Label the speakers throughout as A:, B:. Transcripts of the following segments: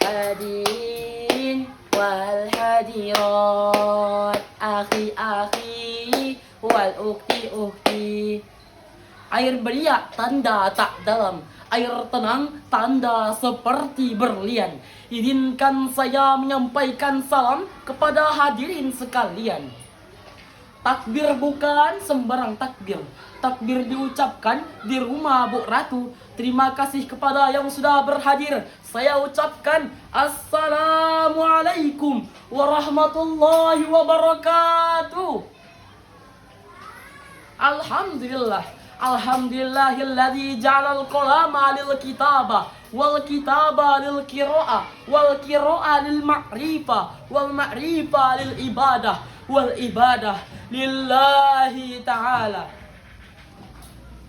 A: hadirin wal hadirat, akhi-akhi wal ukhti-ukhti. Air beria tanda tak dalam, air tenang tanda seperti berlian. Izinkan saya menyampaikan salam kepada hadirin sekalian. Takbir bukan sembarang takbir. Takbir diucapkan di rumah Bu Ratu. Terima kasih kepada yang sudah berhadir. Saya ucapkan Assalamualaikum warahmatullahi wabarakatuh. Alhamdulillah. Alhamdulillahilladzi ja'alal qalama lil kitabah wal kitaba lil qira'ah wal qira'ah lil ma'rifah wal ma'rifah lil ibadah wal ibadah lillahi ta'ala.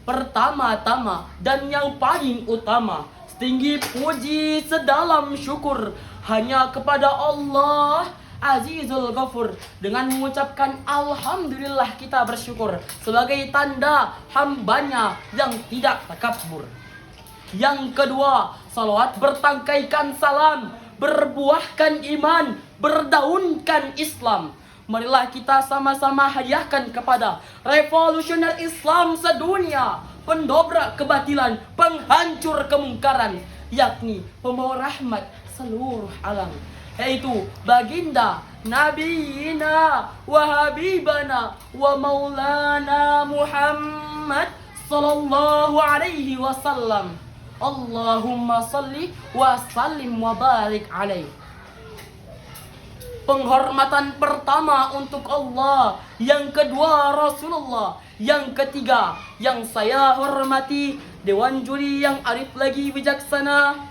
A: Pertama-tama dan yang paling utama, setinggi puji sedalam syukur hanya kepada Allah Azizul Ghafur. Dengan mengucapkan Alhamdulillah kita bersyukur sebagai tanda hambanya yang tidak takabur. Yang kedua, salawat bertangkaikan salam, berbuahkan iman, berdaunkan Islam. Marilah kita sama-sama hadiahkan kepada revolusioner Islam sedunia, pendobrak kebatilan, penghancur kemungkaran, yakni pembawa rahmat seluruh alam, yaitu baginda Nabiyina wa Habibana wa Maulana Muhammad sallallahu alaihi wasallam. Allahumma salli wa sallim wa barik alaihi. Penghormatan pertama untuk Allah, yang kedua Rasulullah, yang ketiga yang saya hormati Dewan Juri yang arif lagi bijaksana,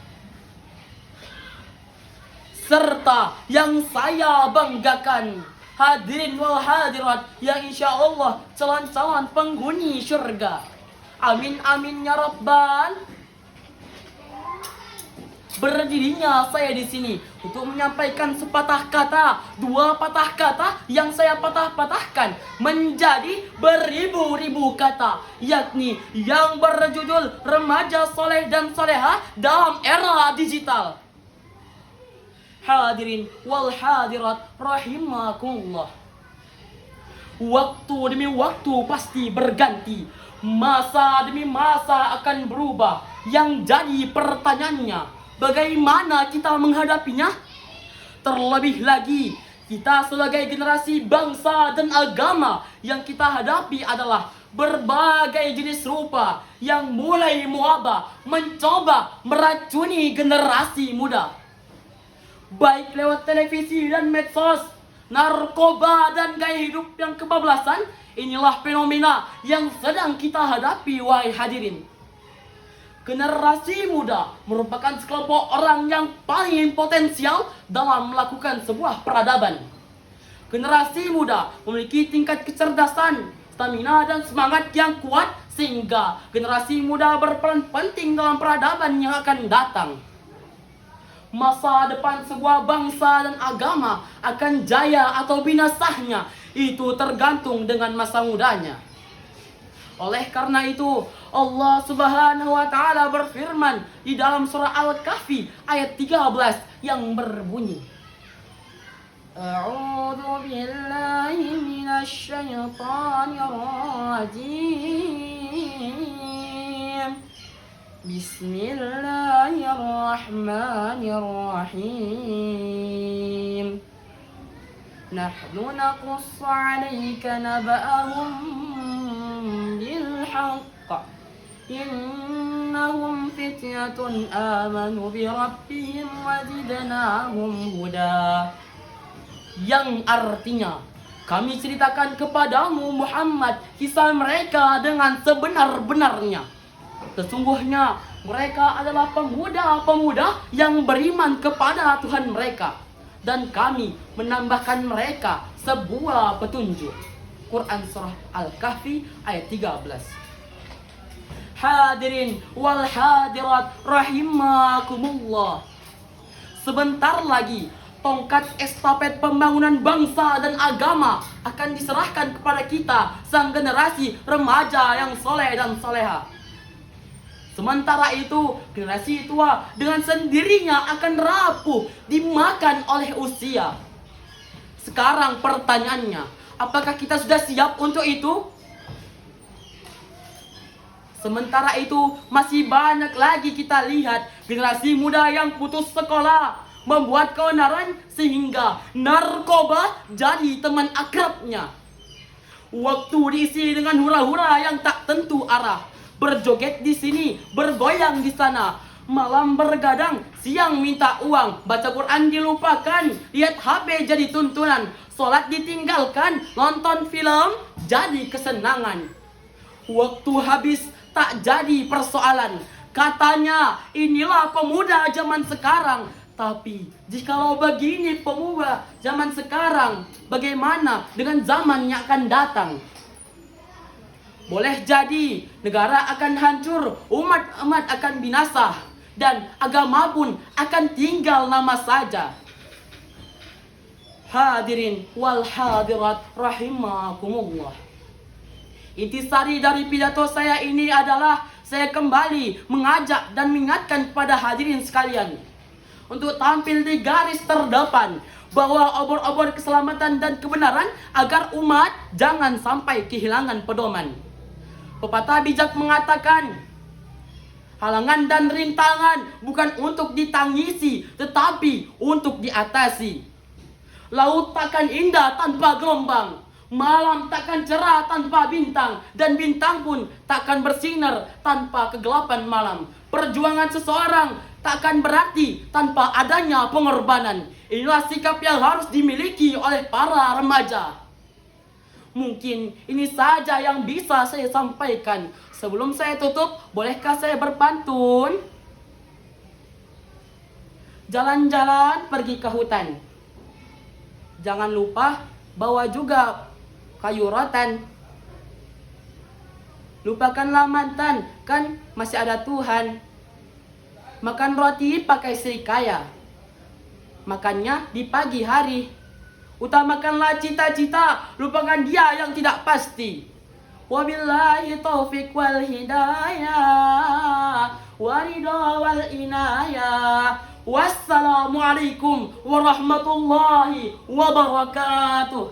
A: serta yang saya banggakan hadirin wal hadirat yang insya Allah calon-calon penghuni syurga. Amin amin ya rabbal. Berdirinya saya di sini untuk menyampaikan sepatah kata, dua patah kata yang saya patah-patahkan menjadi beribu-ribu kata, yakni yang berjudul Remaja Soleh dan Soleha dalam era digital. Hadirin wal hadirat rahimakumullah. Waktu demi waktu pasti berganti, masa demi masa akan berubah. Yang jadi pertanyaannya, bagaimana kita menghadapinya? Terlebih lagi, kita sebagai generasi bangsa dan agama yang kita hadapi adalah berbagai jenis rupa yang mulai muaba mencoba meracuni generasi muda. Baik lewat televisi dan medsos, narkoba dan gaya hidup yang kebablasan, inilah fenomena yang sedang kita hadapi, wahai hadirin. Generasi muda merupakan sekelompok orang yang paling potensial dalam melakukan sebuah peradaban. Generasi muda memiliki tingkat kecerdasan, stamina dan semangat yang kuat sehingga generasi muda berperan penting dalam peradaban yang akan datang. Masa depan sebuah bangsa dan agama akan jaya atau binasanya itu tergantung dengan masa mudanya. Oleh karena itu, Allah Subhanahu wa taala berfirman di dalam surah Al-Kahfi ayat 13 yang berbunyi, A'udzu billahi minasy syaithanir rajim. Bismillahirrahmanirrahim. Nahnu naqussu 'alaika naba'ahum bil haqq. Innahum fityatun amanu bi rabbihim wa zidnahum huda. Yang artinya, kami ceritakan kepadamu Muhammad kisah mereka dengan sebenar-benarnya. Sesungguhnya mereka adalah pemuda-pemuda yang beriman kepada Tuhan mereka, dan kami menambahkan mereka sebuah petunjuk. Quran surah Al-Kahfi ayat 13. Hadirin wal hadirat rahimakumullah. Sebentar lagi tongkat estafet pembangunan bangsa dan agama akan diserahkan kepada kita, sang generasi remaja yang soleh dan soleha. Sementara itu, generasi tua dengan sendirinya akan rapuh dimakan oleh usia. Sekarang pertanyaannya, apakah kita sudah siap untuk itu? Sementara itu, masih banyak lagi kita lihat generasi muda yang putus sekolah, membuat keonaran sehingga narkoba jadi teman akrabnya. Waktu diisi dengan hura-hura yang tak tentu arah, berjoget di sini, bergoyang di sana, malam bergadang, siang minta uang, baca Quran dilupakan, lihat HP jadi tuntunan, sholat ditinggalkan, nonton film jadi kesenangan. Waktu habis tak jadi persoalan. Katanya inilah pemuda zaman sekarang. Tapi jikalau begini pemuda zaman sekarang, bagaimana dengan zaman yang akan datang? Boleh jadi negara akan hancur, umat akan binasa, dan agama pun akan tinggal nama saja. Hadirin wal hadirat rahimakumullah. Intisari dari pidato saya ini adalah saya kembali mengajak dan mengingatkan kepada hadirin sekalian untuk tampil di garis terdepan, bahwa obor-obor keselamatan dan kebenaran agar umat jangan sampai kehilangan pedoman. Pepatah bijak mengatakan, halangan dan rintangan bukan untuk ditangisi, tetapi untuk diatasi. Laut takkan indah tanpa gelombang, malam takkan cerah tanpa bintang, dan bintang pun takkan bersinar tanpa kegelapan malam. Perjuangan seseorang takkan berarti tanpa adanya pengorbanan. Inilah sikap yang harus dimiliki oleh para remaja. Mungkin ini saja yang bisa saya sampaikan. Sebelum saya tutup, bolehkah saya berpantun? Jalan-jalan pergi ke hutan, jangan lupa bawa juga kayu rotan. Lupakanlah mantan, kan masih ada Tuhan. Makan roti pakai serikaya, makannya di pagi hari. Utamakanlah cita-cita, lupakan dia yang tidak pasti. Wabillahi taufiq wal hidayah, waridha wal inayah. Wassalamualaikum warahmatullahi wabarakatuh.